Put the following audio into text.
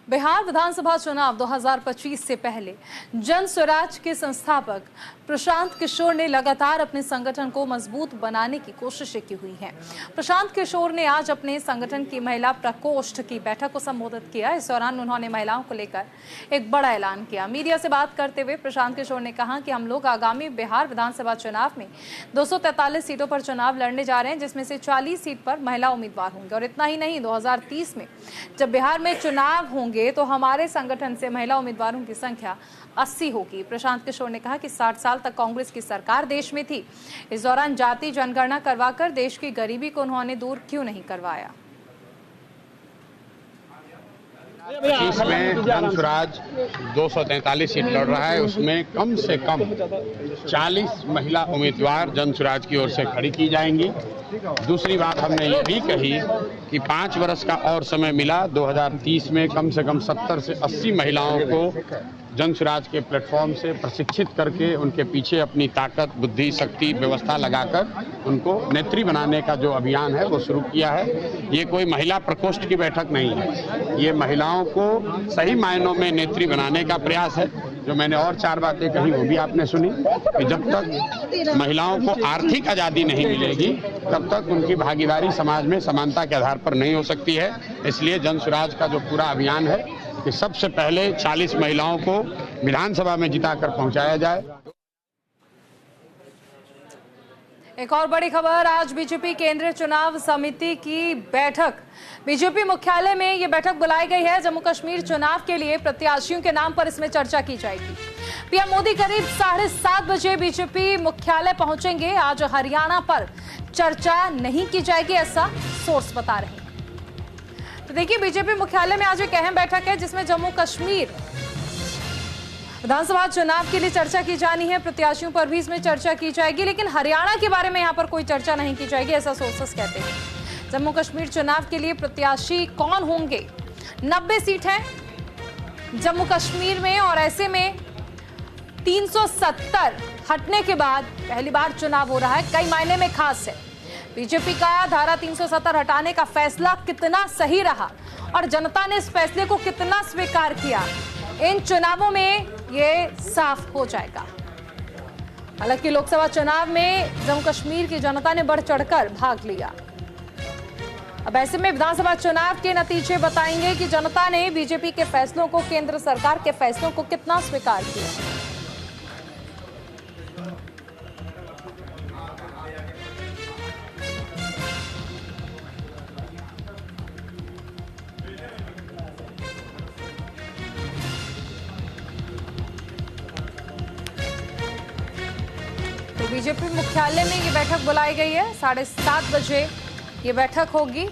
बिहार विधानसभा चुनाव 2025 से पहले जन स्वराज के संस्थापक प्रशांत किशोर ने लगातार अपने संगठन को मजबूत बनाने की कोशिशें की हुई हैं। प्रशांत किशोर ने आज अपने संगठन की महिला प्रकोष्ठ की बैठक को संबोधित किया। इस दौरान उन्होंने महिलाओं को लेकर एक बड़ा ऐलान किया। मीडिया से बात करते हुए प्रशांत किशोर ने कहा कि हम लोग आगामी बिहार विधानसभा चुनाव में 243 सीटों पर चुनाव लड़ने जा रहे हैं, जिसमें से 40 सीट पर महिला उम्मीदवार होंगे। और इतना ही नहीं, 2030 में जब बिहार में चुनाव होंगे तो हमारे संगठन से महिला उम्मीदवारों की संख्या 80 होगी। प्रशांत किशोर ने कहा कि 60 साल तक कांग्रेस की सरकार देश में थी। इस दौरान जाति जनगणना करवाकर देश की गरीबी को उन्होंने दूर क्यों नहीं करवाया। इसमें जन स्वराज 243 सीट लड़ रहा है, उसमें कम से कम 40 महिला उम्मीदवार जन स्वराज की ओर से खड़ी की जाएंगी। दूसरी बात हमने ये भी कही कि 5 वर्ष का और समय मिला, 2030 में कम से कम 70 से 80 महिलाओं को जन स्वराज के प्लेटफॉर्म से प्रशिक्षित करके उनके पीछे अपनी ताकत, बुद्धि, शक्ति, व्यवस्था लगाकर उनको नेत्री बनाने का जो अभियान है वो शुरू किया है। ये कोई महिला प्रकोष्ठ की बैठक नहीं है, ये महिलाओं को सही मायनों में नेत्री बनाने का प्रयास है। जो मैंने और 4 बातें कही वो भी आपने सुनी कि जब तक महिलाओं को आर्थिक आज़ादी नहीं मिलेगी तब तक उनकी भागीदारी समाज में समानता के आधार पर नहीं हो सकती है। इसलिए जन स्वराज का जो पूरा अभियान है कि सबसे पहले 40 महिलाओं को विधानसभा में जिताकर पहुंचाया जाए। एक और बड़ी खबर, आज बीजेपी केंद्रीय चुनाव समिति की बैठक बीजेपी मुख्यालय में ये बैठक बुलाई गई है। जम्मू कश्मीर चुनाव के लिए प्रत्याशियों के नाम पर इसमें चर्चा की जाएगी। पीएम मोदी करीब 7:30 बजे बीजेपी मुख्यालय पहुंचेंगे। आज हरियाणा पर चर्चा नहीं की जाएगी, ऐसा सोर्स बता रहे हैं। तो देखिए, बीजेपी मुख्यालय में आज एक अहम बैठक है जिसमें जम्मू कश्मीर विधानसभा चुनाव के लिए चर्चा की जानी है। प्रत्याशियों पर भी इसमें चर्चा की जाएगी, लेकिन हरियाणा के बारे में यहाँ पर कोई चर्चा नहीं की जाएगी, ऐसा सोर्सेस कहते हैं। जम्मू कश्मीर चुनाव के लिए प्रत्याशी कौन होंगे? 90 सीट है जम्मू कश्मीर में और ऐसे में 370 हटने के बाद पहली बार चुनाव हो रहा है। कई मायने में खास है। बीजेपी का धारा 370 हटाने का फैसला कितना सही रहा और जनता ने इस फैसले को कितना स्वीकार किया, इन चुनावों में ये साफ हो जाएगा। हालांकि लोकसभा चुनाव में जम्मू कश्मीर की जनता ने बढ़ चढ़कर भाग लिया। अब ऐसे में विधानसभा चुनाव के नतीजे बताएंगे कि जनता ने बीजेपी के फैसलों को, केंद्र सरकार के फैसलों को कितना स्वीकार किया। तो बीजेपी मुख्यालय में ये बैठक बुलाई गई है। 7:30 बजे ये बैठक होगी।